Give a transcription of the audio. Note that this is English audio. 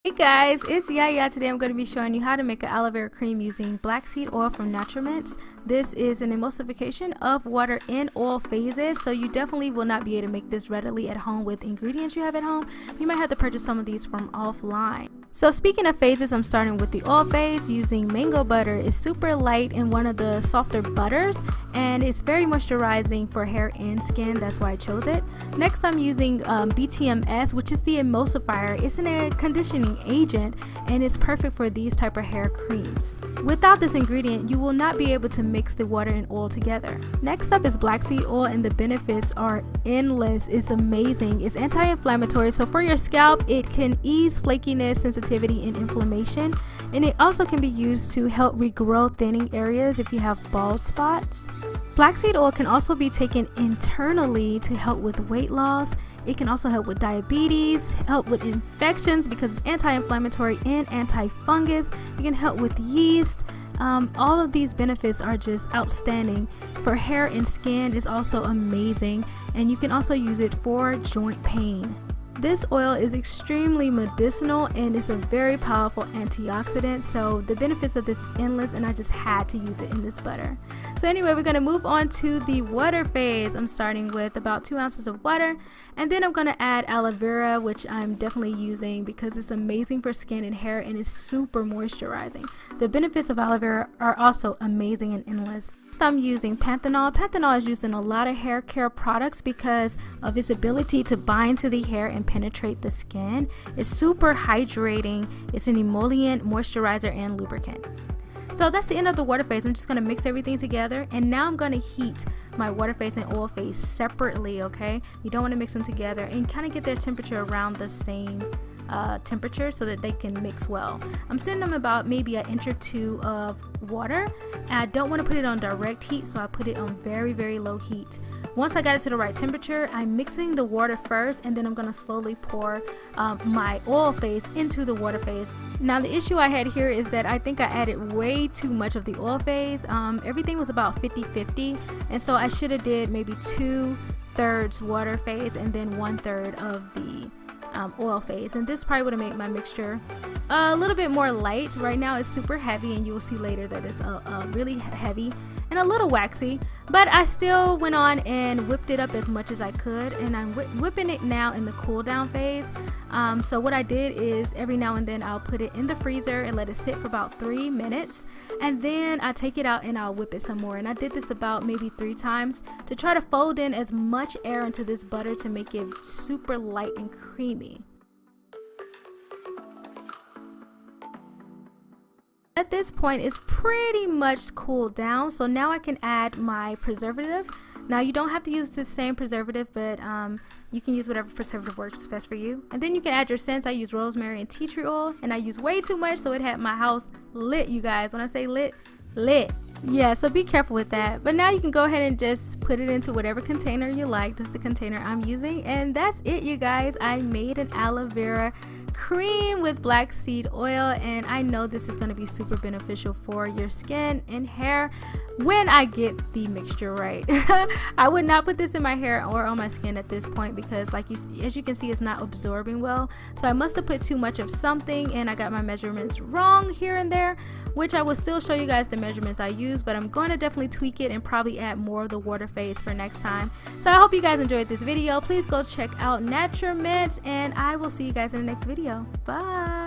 Hey guys, it's Yaya. Today I'm going to be showing you how to make an aloe vera cream using black seed oil from Nutriments. This is an emulsification of water in oil phases, so you definitely will not be able to make this readily at home with ingredients you have at home. You might have to purchase some of these from offline. So speaking of phases, I'm starting with the oil phase using mango butter. It's super light and one of the softer butters, and it's very moisturizing for hair and skin. That's why I chose it. Next, I'm using BTMS, which is the emulsifier. It's a conditioning agent and it's perfect for these type of hair creams. Without this ingredient, you will not be able to mix the water and oil together. Next up is black seed oil, and the benefits are endless. It's amazing. It's anti-inflammatory, so for your scalp it can ease flakiness, sensitivity, and inflammation, and it also can be used to help regrow thinning areas if you have bald spots. Flaxseed oil can also be taken internally to help with weight loss. It can also help with diabetes, help with infections because it's anti-inflammatory and anti-fungus. It can help with yeast. All of these benefits are just outstanding. For hair and skin, it's also amazing, and you can also use it for joint pain. This oil is extremely medicinal and it's a very powerful antioxidant, so the benefits of this is endless, and I just had to use it in this butter. So anyway, we're going to move on to the water phase. I'm starting with about 2 ounces of water, and then I'm going to add aloe vera, which I'm definitely using because it's amazing for skin and hair and it's super moisturizing. The benefits of aloe vera are also amazing and endless. Next, I'm using panthenol. Panthenol is used in a lot of hair care products because of its ability to bind to the hair and penetrate the skin. It's super hydrating. It's an emollient, moisturizer, and lubricant. So that's the end of the water phase. I'm just going to mix everything together, and now I'm going to heat my water phase and oil phase separately. Okay, you don't want to mix them together, and kind of get their temperature around the same temperature so that they can mix well. I'm setting them about maybe an inch or two of water, and I don't want to put it on direct heat, so I put it on very low heat. Once I got it to the right temperature, I'm mixing the water first, and then I'm going to slowly pour my oil phase into the water phase. Now the issue I had here is that I think I added way too much of the oil phase. Everything was about 50-50, and so I should have did maybe 2/3 water phase and then 1/3 of the oil phase, and this probably would have made my mixture a little bit more light. Right now it's super heavy, and you will see later that it's really heavy and a little waxy, but I still went on and whipped it up as much as I could, and I'm whipping it now in the cool down phase. So what I did is every now and then I'll put it in the freezer and let it sit for about 3 minutes, and then I take it out and I'll whip it some more. And I did this about maybe 3 times to try to fold in as much air into this butter to make it super light and creamy. At this point, it's pretty much cooled down, so now I can add my preservative. Now you don't have to use the same preservative, but you can use whatever preservative works best for you. And then you can add your scents. I use rosemary and tea tree oil, and I use way too much, so it had my house lit, you guys. When I say lit, lit. Yeah, so be careful with that. But now you can go ahead and just put it into whatever container you like. That's the container I'm using, and that's it, you guys. I made an aloe vera cream with black seed oil, and I know this is going to be super beneficial for your skin and hair when I get the mixture right. I would not put this in my hair or on my skin at this point because, as you can see, it's not absorbing well, so I must have put too much of something, and I got my measurements wrong here and there, which I will still show you guys the measurements I use, but I'm going to definitely tweak it and probably add more of the water phase for next time. So I hope you guys enjoyed this video. Please go check out Nutriments, and I will see you guys in the next video. Bye.